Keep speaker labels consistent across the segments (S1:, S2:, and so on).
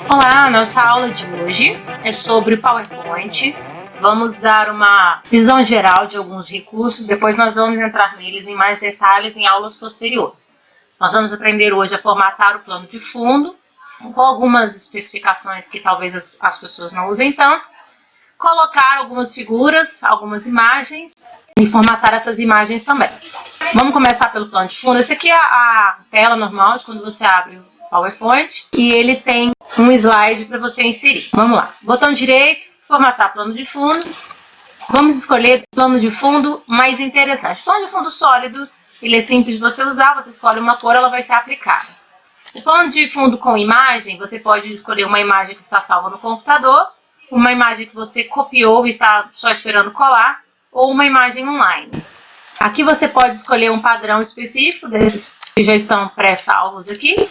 S1: Olá, nossa aula de hoje é sobre PowerPoint. Vamos dar uma visão geral de alguns recursos, depois nós vamos entrar neles em mais detalhes em aulas posteriores. Nós vamos aprender hoje a formatar o plano de fundo, com algumas especificações que talvez as pessoas não usem tanto, colocar algumas figuras, algumas imagens e formatar essas imagens também. Vamos começar pelo plano de fundo. Essa aqui é a tela normal de quando você abre o PowerPoint e ele tem um slide para você inserir. Vamos lá. Botão direito, formatar plano de fundo. Vamos escolher o plano de fundo mais interessante. Plano de fundo sólido, ele é simples de você usar, você escolhe uma cor, ela vai ser aplicada. O plano de fundo com imagem, você pode escolher uma imagem que está salva no computador, uma imagem que você copiou e está só esperando colar, ou uma imagem online. Aqui você pode escolher um padrão específico, desses que já estão pré-salvos aqui.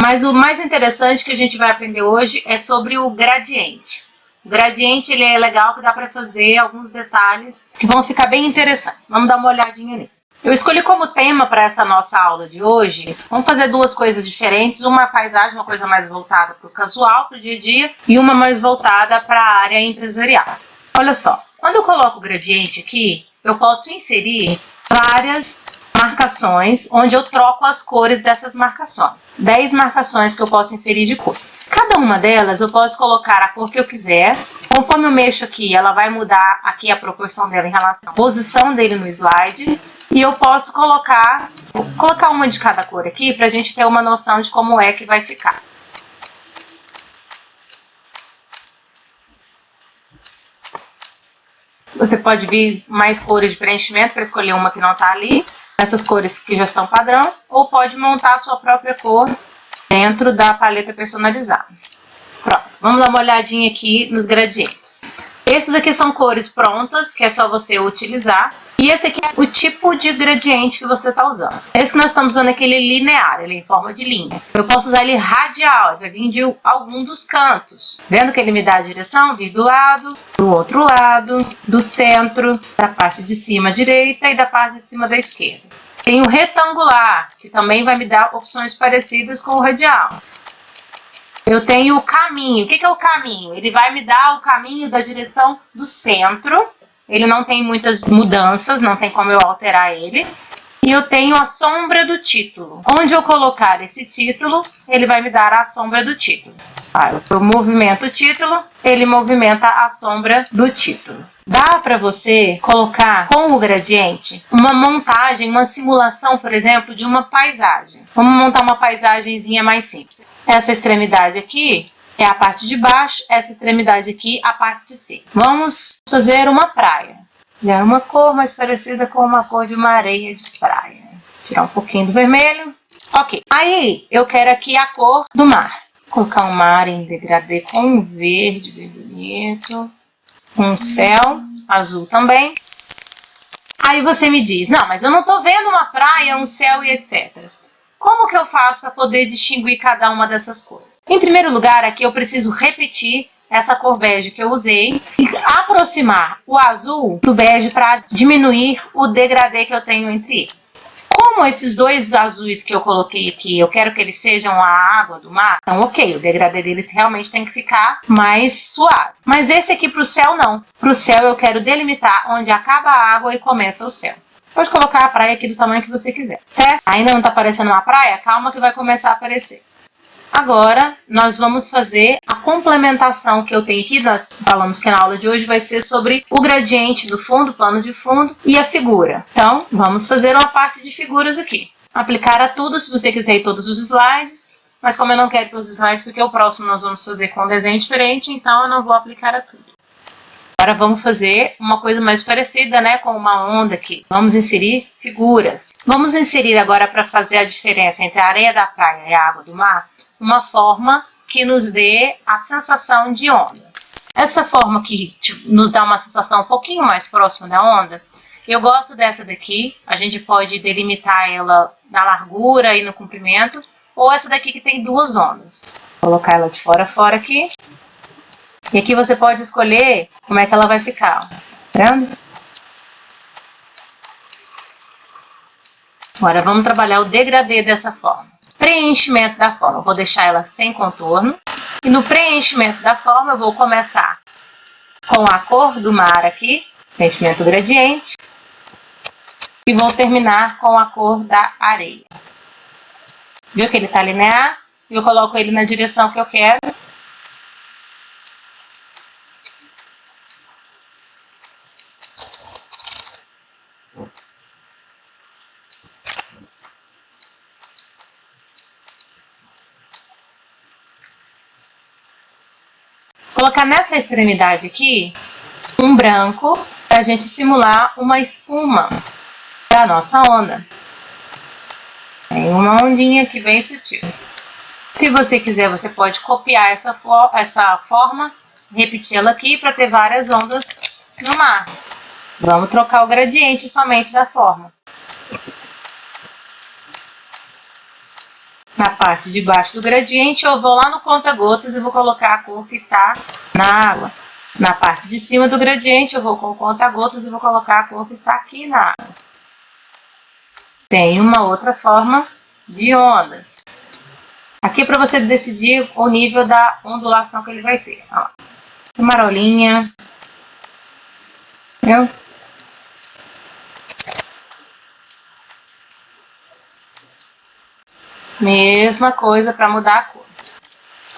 S1: Mas o mais interessante que a gente vai aprender hoje é sobre o gradiente. O gradiente ele é legal que dá para fazer alguns detalhes que vão ficar bem interessantes. Vamos dar uma olhadinha nele. Eu escolhi como tema para essa nossa aula de hoje, vamos fazer duas coisas diferentes, uma paisagem, uma coisa mais voltada para o casual, para o dia a dia, e uma mais voltada para a área empresarial. Olha só, quando eu coloco o gradiente aqui, eu posso inserir várias marcações, onde eu troco as cores dessas marcações. 10 marcações que eu posso inserir de cor. Cada uma delas eu posso colocar a cor que eu quiser. Conforme eu mexo aqui, ela vai mudar aqui a proporção dela em relação à posição dele no slide. E eu posso colocar uma de cada cor aqui para a gente ter uma noção de como é que vai ficar. Você pode vir mais cores de preenchimento para escolher uma que não está ali, essas cores que já estão padrão, ou pode montar a sua própria cor dentro da paleta personalizada. Pronto, vamos dar uma olhadinha aqui nos gradientes. Esses aqui são cores prontas, que é só você utilizar. E esse aqui é o tipo de gradiente que você está usando. Esse que nós estamos usando é aquele linear, ele é em forma de linha. Eu posso usar ele radial, ele vai vir de algum dos cantos. Vendo que ele me dá a direção, vir do lado, do outro lado, do centro, da parte de cima direita e da parte de cima da esquerda. Tem o retangular, que também vai me dar opções parecidas com o radial. Eu tenho o caminho. O que é o caminho? Ele vai me dar o caminho da direção do centro. Ele não tem muitas mudanças, não tem como eu alterar ele. E eu tenho a sombra do título. Onde eu colocar esse título, ele vai me dar a sombra do título. Eu movimento o título, ele movimenta a sombra do título. Dá para você colocar com o gradiente uma montagem, uma simulação, por exemplo, de uma paisagem. Vamos montar uma paisagenzinha mais simples. Essa extremidade aqui é a parte de baixo, essa extremidade aqui a parte de cima. Vamos fazer uma praia. É uma cor mais parecida com uma cor de uma areia de praia. Tirar um pouquinho do vermelho. Ok. Aí eu quero aqui a cor do mar. Vou colocar um mar em degradê com um verde bem bonito. Um céu azul também. Aí você me diz, não, mas eu não estou vendo uma praia, um céu e etc. Como que eu faço para poder distinguir cada uma dessas cores? Em primeiro lugar, aqui eu preciso repetir essa cor bege que eu usei e aproximar o azul do bege para diminuir o degradê que eu tenho entre eles. Como esses dois azuis que eu coloquei aqui, eu quero que eles sejam a água do mar, então ok, o degradê deles realmente tem que ficar mais suave. Mas esse aqui para o céu não. Para o céu eu quero delimitar onde acaba a água e começa o céu. Pode colocar a praia aqui do tamanho que você quiser, certo? Ainda não está aparecendo uma praia? Calma que vai começar a aparecer. Agora, nós vamos fazer a complementação que eu tenho aqui. Nós falamos que na aula de hoje vai ser sobre o gradiente do fundo, plano de fundo e a figura. Então, vamos fazer uma parte de figuras aqui. Aplicar a tudo, se você quiser ir todos os slides. Mas como eu não quero todos os slides, porque o próximo nós vamos fazer com um desenho diferente, então eu não vou aplicar a tudo. Agora vamos fazer uma coisa mais parecida, né, com uma onda aqui. Vamos inserir figuras. Vamos inserir agora, para fazer a diferença entre a areia da praia e a água do mar, uma forma que nos dê a sensação de onda. Essa forma que nos dá uma sensação um pouquinho mais próxima da onda, eu gosto dessa daqui. A gente pode delimitar ela na largura e no comprimento, ou essa daqui que tem duas ondas. Vou colocar ela de fora a fora aqui. E aqui você pode escolher como é que ela vai ficar. Tá vendo? Agora vamos trabalhar o degradê dessa forma. Preenchimento da forma, eu vou deixar ela sem contorno. E no preenchimento da forma eu vou começar com a cor do mar aqui, preenchimento gradiente. E vou terminar com a cor da areia. Viu que ele está linear? Eu coloco ele na direção que eu quero. Colocar nessa extremidade aqui um branco para a gente simular uma espuma da nossa onda. Tem uma ondinha aqui bem sutil. Se você quiser, você pode copiar essa forma, repetir ela aqui para ter várias ondas no mar. Vamos trocar o gradiente somente da forma. Na parte de baixo do gradiente, eu vou lá no conta-gotas e vou colocar a cor que está na água. Na parte de cima do gradiente, eu vou com o conta-gotas e vou colocar a cor que está aqui na água. Tem uma outra forma de ondas. Aqui é para você decidir o nível da ondulação que ele vai ter. Ó, marolinha. Viu? Mesma coisa para mudar a cor.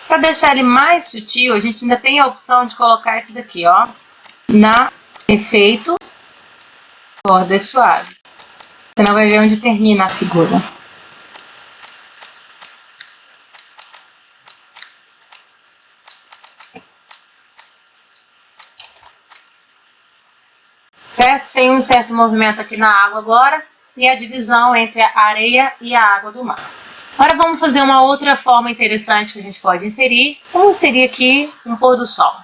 S1: Para deixar ele mais sutil, a gente ainda tem a opção de colocar esse daqui, ó, na efeito bordas suaves. Você não vai ver onde termina a figura. Certo? Tem um certo movimento aqui na água agora e a divisão entre a areia e a água do mar. Agora vamos fazer uma outra forma interessante que a gente pode inserir. Vamos inserir aqui um pôr do sol.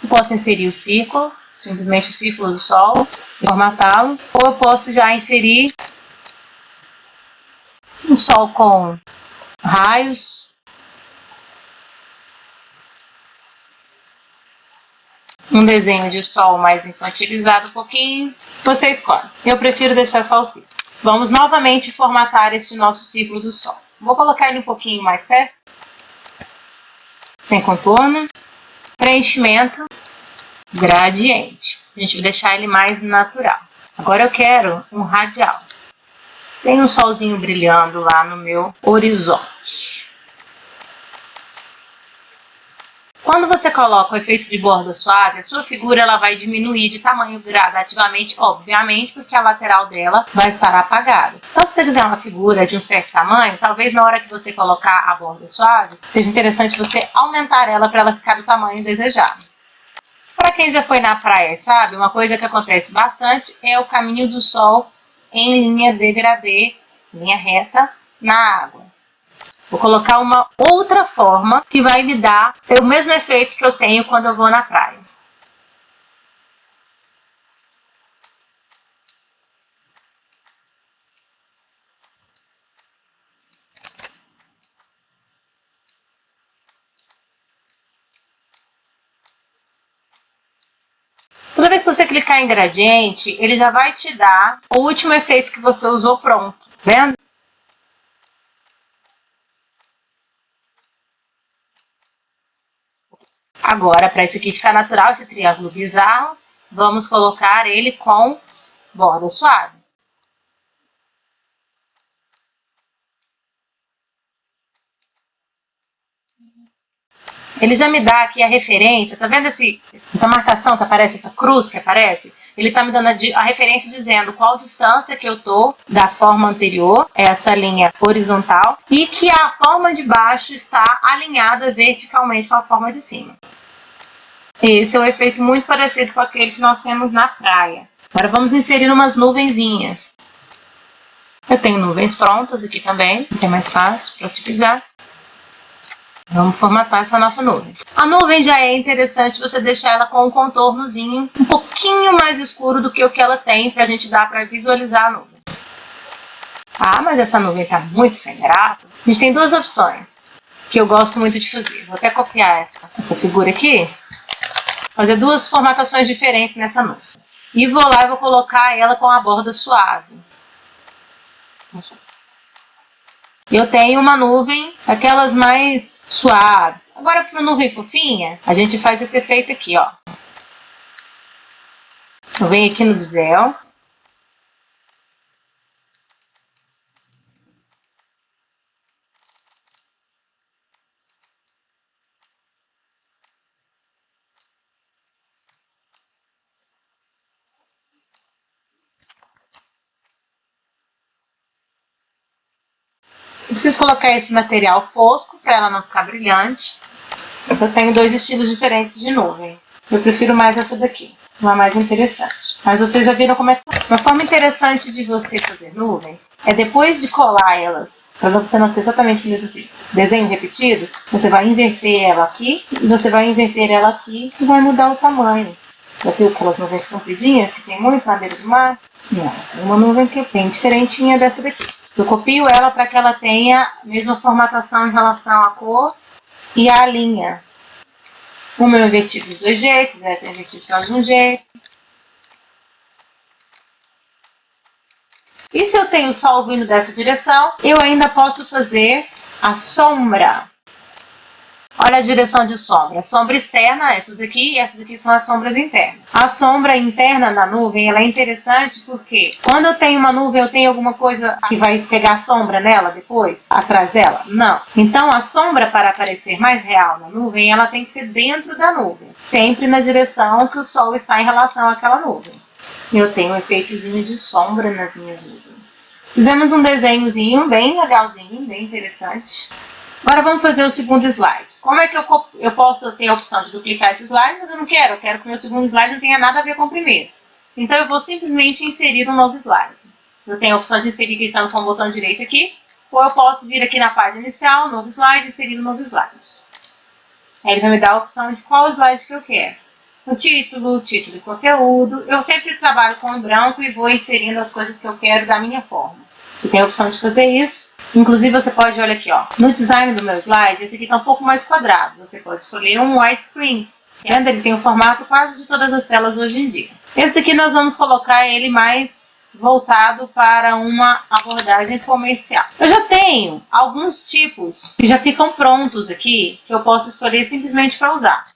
S1: Eu posso inserir o círculo, simplesmente o círculo do sol, e formatá-lo. Ou eu posso já inserir um sol com raios. Um desenho de sol mais infantilizado um pouquinho. Você escolhe. Eu prefiro deixar só o círculo. Vamos novamente formatar este nosso círculo do sol. Vou colocar ele um pouquinho mais perto. Sem contorno. Preenchimento. Gradiente. A gente vai deixar ele mais natural. Agora eu quero um radial. Tem um solzinho brilhando lá no meu horizonte. Quando você coloca o efeito de borda suave, a sua figura ela vai diminuir de tamanho gradativamente, obviamente, porque a lateral dela vai estar apagada. Então, se você quiser uma figura de um certo tamanho, talvez na hora que você colocar a borda suave, seja interessante você aumentar ela para ela ficar do tamanho desejado. Para quem já foi na praia e sabe, uma coisa que acontece bastante é o caminho do sol em linha degradê, linha reta, na água. Vou colocar uma outra forma que vai me dar o mesmo efeito que eu tenho quando eu vou na praia. Toda vez que você clicar em gradiente, ele já vai te dar o último efeito que você usou pronto, vendo? Agora, para esse aqui ficar natural, esse triângulo bizarro, vamos colocar ele com borda suave. Ele já me dá aqui a referência, tá vendo essa marcação que aparece, essa cruz que aparece? Ele tá me dando a referência dizendo qual distância que eu tô da forma anterior, essa linha horizontal, e que a forma de baixo está alinhada verticalmente com a forma de cima. Esse é um efeito muito parecido com aquele que nós temos na praia. Agora vamos inserir umas nuvenzinhas. Eu tenho nuvens prontas aqui também, que é mais fácil para utilizar. Vamos formatar essa nossa nuvem. A nuvem já é interessante você deixar ela com um contornozinho um pouquinho mais escuro do que o que ela tem, para a gente dar para visualizar a nuvem. Ah, mas essa nuvem está muito sem graça. A gente tem duas opções que eu gosto muito de fazer. Vou até copiar essa figura aqui. Fazer duas formatações diferentes nessa nuvem. E vou lá e vou colocar ela com a borda suave. Eu tenho uma nuvem, aquelas mais suaves. Agora, para uma nuvem fofinha, a gente faz esse efeito aqui, ó. Eu venho aqui no Bezel. Eu preciso colocar esse material fosco para ela não ficar brilhante. Eu tenho dois estilos diferentes de nuvem. Eu prefiro mais essa daqui, uma mais interessante. Mas vocês já viram como é que... Uma forma interessante de você fazer nuvens é depois de colar elas, para você não ter exatamente o mesmo desenho repetido, você vai inverter ela aqui, e você vai inverter ela aqui e vai mudar o tamanho. Já viu aquelas nuvens compridinhas que tem muito na beira do mar? Não, é uma nuvem que é bem diferentinha dessa daqui. Eu copio ela para que ela tenha a mesma formatação em relação à cor e à linha. Uma eu inverti dos dois jeitos, essa eu inverti só de um jeito. E se eu tenho o sol vindo dessa direção, eu ainda posso fazer a sombra. Olha a direção de sombra. Sombra externa, essas aqui, e essas aqui são as sombras internas. A sombra interna da nuvem, ela é interessante porque quando eu tenho uma nuvem, eu tenho alguma coisa que vai pegar sombra nela depois, atrás dela? Não. Então, a sombra, para aparecer mais real na nuvem, ela tem que ser dentro da nuvem. Sempre na direção que o sol está em relação àquela nuvem. Eu tenho um efeitozinho de sombra nas minhas nuvens. Fizemos um desenhozinho bem legalzinho, bem interessante. Agora vamos fazer o segundo slide. Como é que eu posso ter a opção de duplicar esse slide, mas eu não quero. Eu quero que o meu segundo slide não tenha nada a ver com o primeiro. Então eu vou simplesmente inserir um novo slide. Eu tenho a opção de inserir clicando com o botão direito aqui, ou eu posso vir aqui na página inicial, novo slide, inserir um novo slide. Aí ele vai me dar a opção de qual slide que eu quero. O título e conteúdo. Eu sempre trabalho com o branco e vou inserindo as coisas que eu quero da minha forma. E tem a opção de fazer isso. Inclusive você pode, olha aqui, ó, no design do meu slide, esse aqui está um pouco mais quadrado. Você pode escolher um widescreen. Vendo? Ele tem o formato quase de todas as telas hoje em dia. Esse daqui nós vamos colocar ele mais voltado para uma abordagem comercial. Eu já tenho alguns tipos que já ficam prontos aqui, que eu posso escolher simplesmente para usar.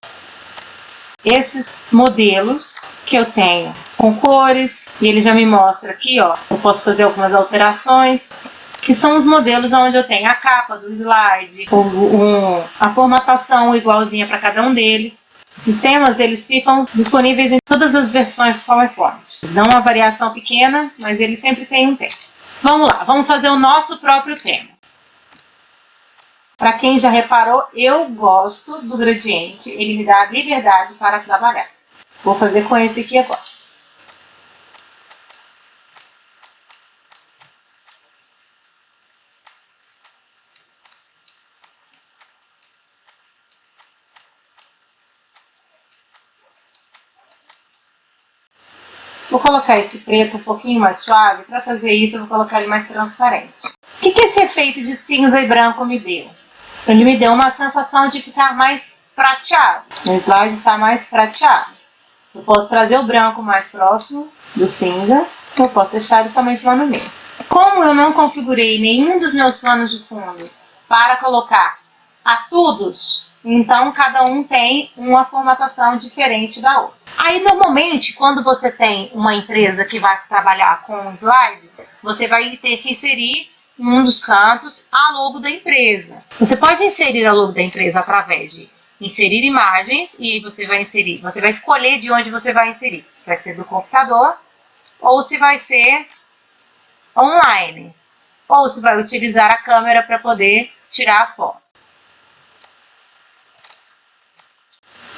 S1: Esses modelos que eu tenho com cores, e ele já me mostra aqui, ó, eu posso fazer algumas alterações, que são os modelos onde eu tenho a capa do slide, a formatação igualzinha para cada um deles. Esses temas, eles ficam disponíveis em todas as versões do PowerPoint. Dão uma variação pequena, mas ele sempre tem um tema. Vamos lá, vamos fazer o nosso próprio tema. Para quem já reparou, eu gosto do gradiente, ele me dá a liberdade para trabalhar. Vou fazer com esse aqui agora. Vou colocar esse preto um pouquinho mais suave. Para fazer isso, eu vou colocar ele mais transparente. O que esse efeito de cinza e branco me deu? Ele me deu uma sensação de ficar mais prateado. O slide está mais prateado. Eu posso trazer o branco mais próximo do cinza. Eu posso deixar ele somente lá no meio. Como eu não configurei nenhum dos meus planos de fundo para colocar a todos, então cada um tem uma formatação diferente da outra. Aí normalmente quando você tem uma empresa que vai trabalhar com slide, você vai ter que inserir em um dos cantos a logo da empresa. Você pode inserir a logo da empresa através de inserir imagens e aí você vai escolher de onde você vai inserir. Se vai ser do computador ou se vai ser online, ou se vai utilizar a câmera para poder tirar a foto.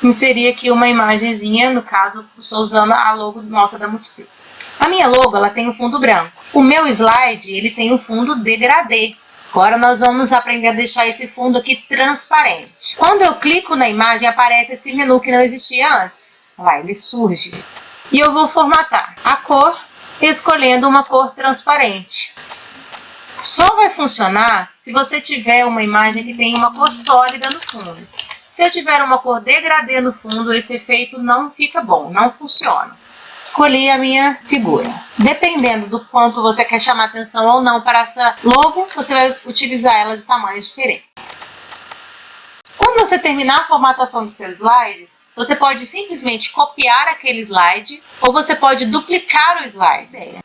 S1: Inserir aqui uma imagenzinha, no caso, estou usando a logo nossa da Multiply. A minha logo, ela tem o fundo branco. O meu slide, ele tem o fundo degradê. Agora nós vamos aprender a deixar esse fundo aqui transparente. Quando eu clico na imagem, aparece esse menu que não existia antes. Lá, ele surge. E eu vou formatar a cor, escolhendo uma cor transparente. Só vai funcionar se você tiver uma imagem que tem uma cor sólida no fundo. Se eu tiver uma cor degradê no fundo, esse efeito não fica bom, não funciona. Escolhi a minha figura. Dependendo do quanto você quer chamar atenção ou não para essa logo, você vai utilizar ela de tamanhos diferentes. Quando você terminar a formatação do seu slide, você pode simplesmente copiar aquele slide ou você pode duplicar o slide.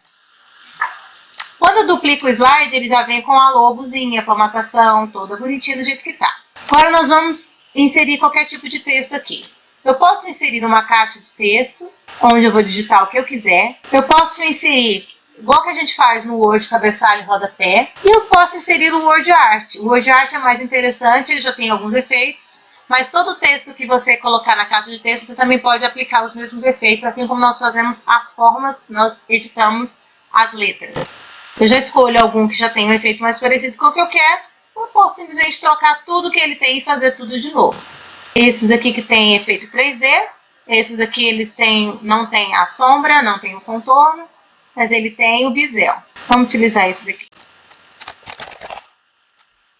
S1: Quando eu duplico o slide, ele já vem com a logozinha, a formatação toda bonitinha do jeito que está. Agora nós vamos inserir qualquer tipo de texto aqui. Eu posso inserir uma caixa de texto, onde eu vou digitar o que eu quiser. Eu posso inserir, igual que a gente faz no Word, cabeçalho e rodapé. E eu posso inserir o Word Art. O Word Art é mais interessante, ele já tem alguns efeitos. Mas todo texto que você colocar na caixa de texto, você também pode aplicar os mesmos efeitos, assim como nós fazemos as formas, nós editamos as letras. Eu já escolho algum que já tem um efeito mais parecido com o que eu quero. Eu posso simplesmente trocar tudo que ele tem e fazer tudo de novo. Esses aqui que tem efeito 3D, esses aqui eles não tem a sombra, não tem o contorno, mas ele tem o bisel. Vamos utilizar esse daqui.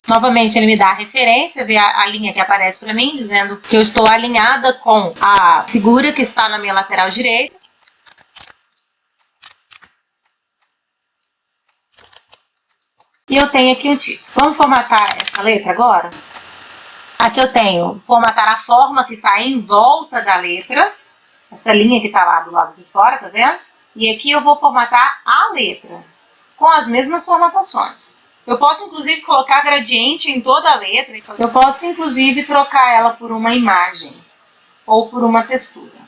S1: Novamente ele me dá a referência, vê a linha que aparece para mim, dizendo que eu estou alinhada com a figura que está na minha lateral direita. E eu tenho aqui um título. Vamos formatar essa letra agora? Aqui eu tenho formatar a forma que está em volta da letra. Essa linha que está lá do lado de fora, tá vendo? E aqui eu vou formatar a letra, com as mesmas formatações. Eu posso, inclusive, colocar gradiente em toda a letra. Eu posso, inclusive, trocar ela por uma imagem ou por uma textura.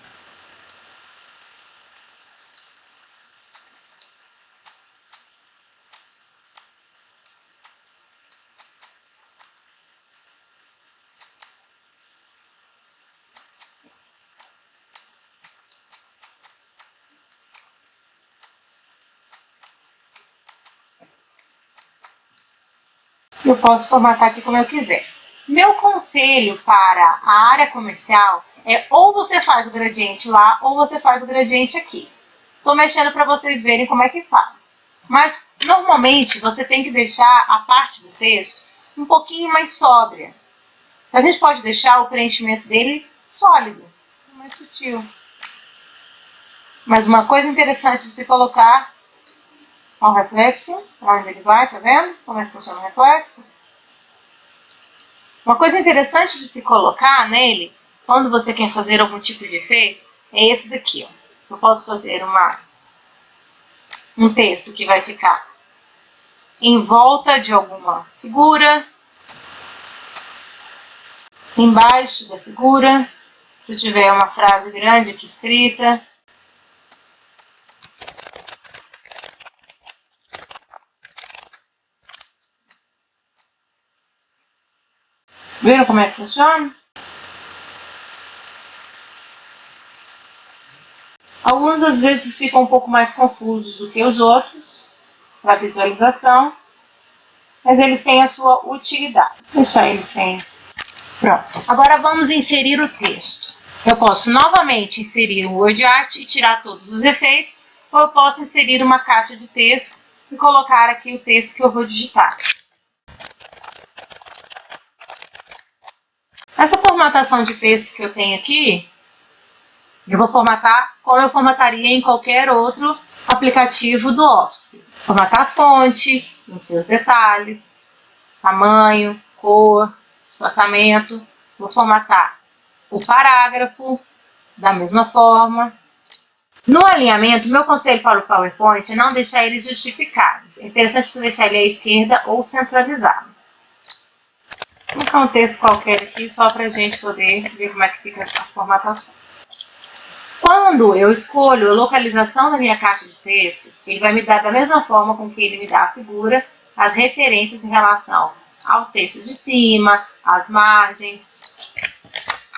S1: Eu posso formatar aqui como eu quiser. Meu conselho para a área comercial é ou você faz o gradiente lá ou você faz o gradiente aqui. Estou mexendo para vocês verem como é que faz. Mas, normalmente, você tem que deixar a parte do texto um pouquinho mais sóbria. A gente pode deixar o preenchimento dele sólido, mais sutil. Mas uma coisa interessante de se colocar é o reflexo, onde ele vai, tá vendo? Como é que funciona o reflexo? Uma coisa interessante de se colocar nele, quando você quer fazer algum tipo de efeito, é esse daqui, ó. Eu posso fazer um texto que vai ficar em volta de alguma figura, embaixo da figura, se tiver uma frase grande aqui escrita. Viram como é que funciona? Alguns às vezes ficam um pouco mais confusos do que os outros para visualização, mas eles têm a sua utilidade. Vou deixar eles sem. Pronto. Agora vamos inserir o texto. Eu posso novamente inserir o Word Art e tirar todos os efeitos, ou eu posso inserir uma caixa de texto e colocar aqui o texto que eu vou digitar. Essa formatação de texto que eu tenho aqui, eu vou formatar como eu formataria em qualquer outro aplicativo do Office. Formatar a fonte, nos seus detalhes, tamanho, cor, espaçamento. Vou formatar o parágrafo da mesma forma. No alinhamento, meu conselho para o PowerPoint é não deixar ele justificado. É interessante você deixar ele à esquerda ou centralizado. Vou colocar um texto qualquer aqui só para a gente poder ver como é que fica a formatação. Quando eu escolho a localização da minha caixa de texto, ele vai me dar da mesma forma com que ele me dá a figura, as referências em relação ao texto de cima, as margens.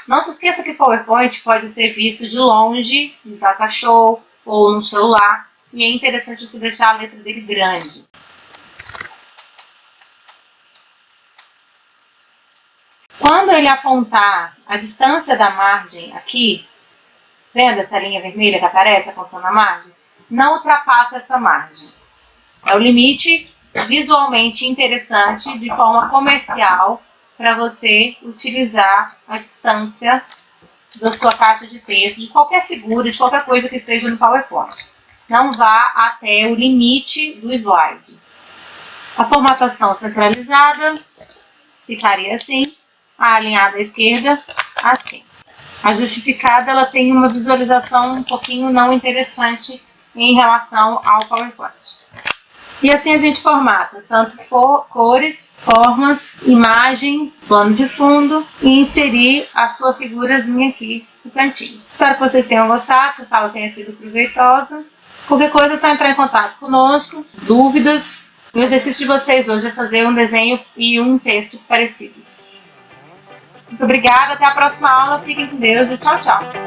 S1: Não se esqueça que o PowerPoint pode ser visto de longe, no Data Show ou no celular, e é interessante você deixar a letra dele grande. Quando ele apontar a distância da margem aqui, vendo essa linha vermelha que aparece apontando a margem? Não ultrapassa essa margem. É o limite visualmente interessante, de forma comercial, para você utilizar a distância da sua caixa de texto, de qualquer figura, de qualquer coisa que esteja no PowerPoint. Não vá até o limite do slide. A formatação centralizada ficaria assim, a alinhada à esquerda, assim. A justificada, ela tem uma visualização um pouquinho não interessante em relação ao PowerPoint. E assim a gente formata tanto cores, formas, imagens, plano de fundo e inserir a sua figurazinha aqui no cantinho. Espero que vocês tenham gostado, que a aula tenha sido proveitosa. Qualquer coisa é só entrar em contato conosco, dúvidas. O exercício de vocês hoje é fazer um desenho e um texto parecidos. Muito obrigada, até a próxima aula, fiquem com Deus e tchau, tchau!